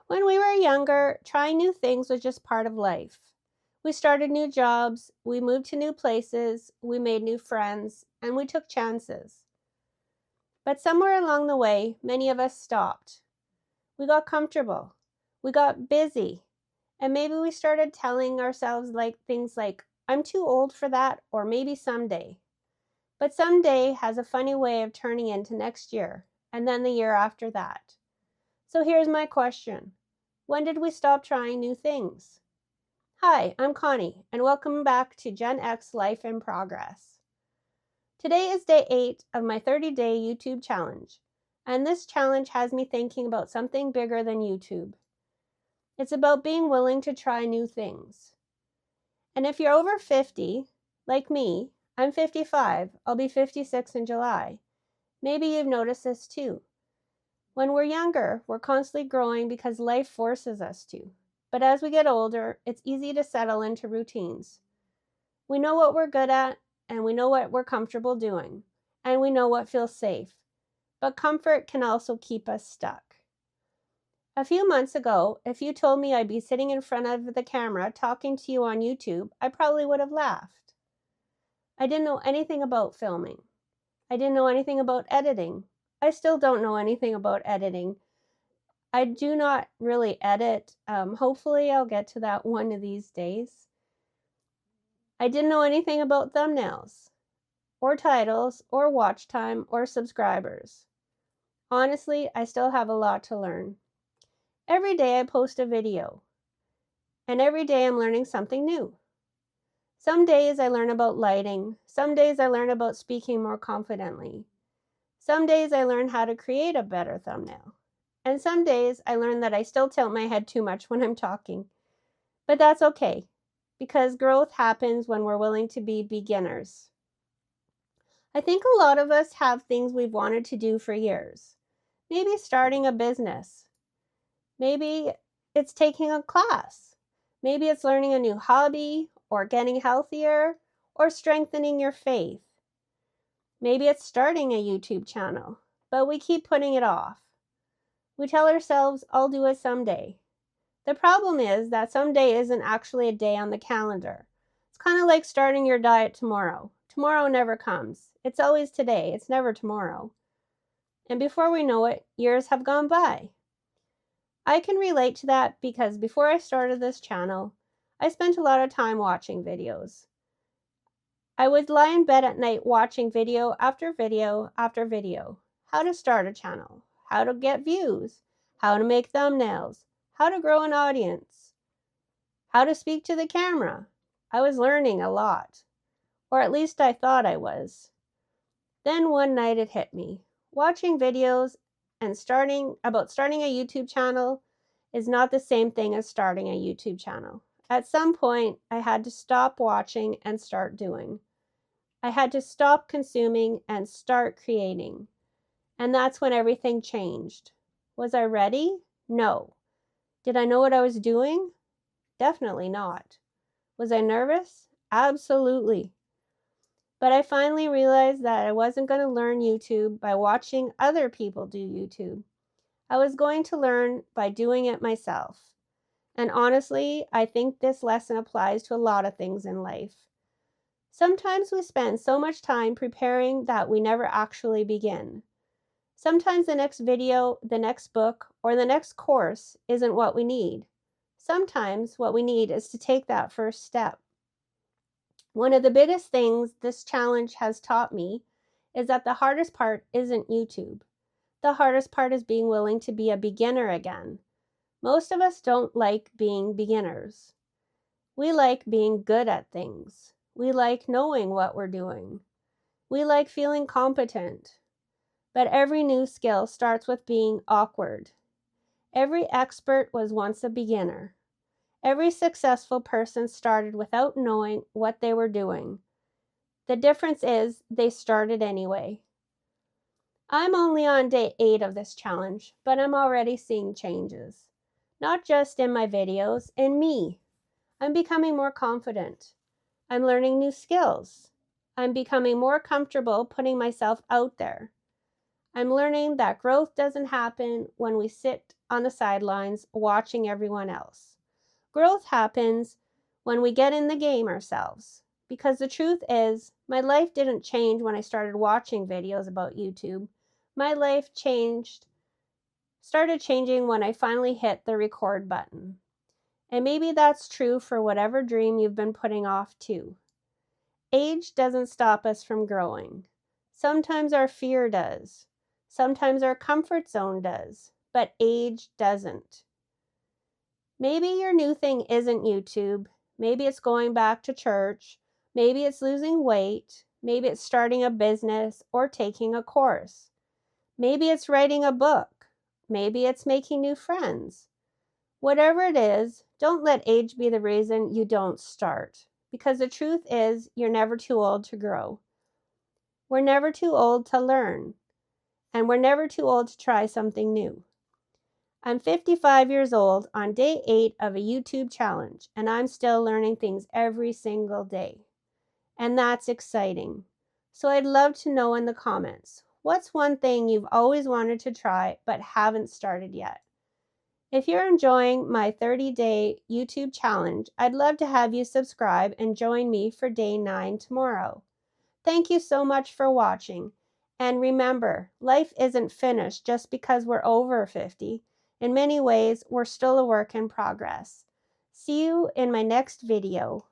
When we were younger, trying new things was just part of life. We started new jobs, we moved to new places, we made new friends, and we took chances. But somewhere along the way, many of us stopped. We got comfortable, we got busy, and maybe we started telling ourselves things like, I'm too old for that, or maybe someday. But someday has a funny way of turning into next year, and then the year after that. So here's my question. When did we stop trying new things? Hi, I'm Connie, and welcome back to GenX Life in Progress. Today is day 8 of my 30-day YouTube challenge, and this challenge has me thinking about something bigger than YouTube. It's about being willing to try new things. And if you're over 50, like me, I'm 55, I'll be 56 in July. Maybe you've noticed this too. When we're younger, we're constantly growing because life forces us to. But as we get older, it's easy to settle into routines. We know what we're good at, and we know what we're comfortable doing, and we know what feels safe. But comfort can also keep us stuck. A few months ago, if you told me I'd be sitting in front of the camera talking to you on YouTube, I probably would have laughed. I didn't know anything about filming. I didn't know anything about editing. I still don't know anything about editing. I do not really edit. Hopefully I'll get to that one of these days. I didn't know anything about thumbnails, or titles, or watch time, or subscribers. Honestly, I still have a lot to learn. Every day I post a video, and every day I'm learning something new. Some days I learn about lighting, some days I learn about speaking more confidently. Some days I learn how to create a better thumbnail. And some days I learn that I still tilt my head too much when I'm talking. But that's okay, because growth happens when we're willing to be beginners. I think a lot of us have things we've wanted to do for years. Maybe starting a business. Maybe it's taking a class. Maybe it's learning a new hobby, or getting healthier, or strengthening your faith. Maybe it's starting a YouTube channel, but we keep putting it off. We tell ourselves, I'll do it someday. The problem is that someday isn't actually a day on the calendar. It's kind of like starting your diet tomorrow. Tomorrow never comes. It's always today. It's never tomorrow. And before we know it, years have gone by. I can relate to that because before I started this channel, I spent a lot of time watching videos. I would lie in bed at night watching video after video after video. How to start a channel, how to get views, how to make thumbnails, how to grow an audience, how to speak to the camera. I was learning a lot, or at least I thought I was. Then one night it hit me. Watching videos and starting a YouTube channel is not the same thing as starting a YouTube channel. At some point, I had to stop watching and start doing. I had to stop consuming and start creating. And that's when everything changed. Was I ready? No. Did I know what I was doing? Definitely not. Was I nervous? Absolutely. But I finally realized that I wasn't going to learn YouTube by watching other people do YouTube. I was going to learn by doing it myself. And honestly, I think this lesson applies to a lot of things in life. Sometimes we spend so much time preparing that we never actually begin. Sometimes the next video, the next book, or the next course isn't what we need. Sometimes what we need is to take that first step. One of the biggest things this challenge has taught me is that the hardest part isn't YouTube. The hardest part is being willing to be a beginner again. Most of us don't like being beginners. We like being good at things. We like knowing what we're doing. We like feeling competent. But every new skill starts with being awkward. Every expert was once a beginner. Every successful person started without knowing what they were doing. The difference is they started anyway. I'm only on day 8 of this challenge, but I'm already seeing changes. Not just in my videos, in me. I'm becoming more confident. I'm learning new skills. I'm becoming more comfortable putting myself out there. I'm learning that growth doesn't happen when we sit on the sidelines watching everyone else. Growth happens when we get in the game ourselves. Because the truth is, my life didn't change when I started watching videos about YouTube. My life started changing when I finally hit the record button. And maybe that's true for whatever dream you've been putting off too. Age doesn't stop us from growing. Sometimes our fear does. Sometimes our comfort zone does. But age doesn't. Maybe your new thing isn't YouTube. Maybe it's going back to church. Maybe it's losing weight. Maybe it's starting a business or taking a course. Maybe it's writing a book. Maybe it's making new friends. Whatever it is, don't let age be the reason you don't start. Because the truth is, you're never too old to grow. We're never too old to learn. And we're never too old to try something new. I'm 55 years old on day 8 of a YouTube challenge, and I'm still learning things every single day. And that's exciting. So I'd love to know in the comments, what's one thing you've always wanted to try but haven't started yet? If you're enjoying my 30-day YouTube challenge, I'd love to have you subscribe and join me for day 9 tomorrow. Thank you so much for watching. And remember, life isn't finished just because we're over 50. In many ways, we're still a work in progress. See you in my next video.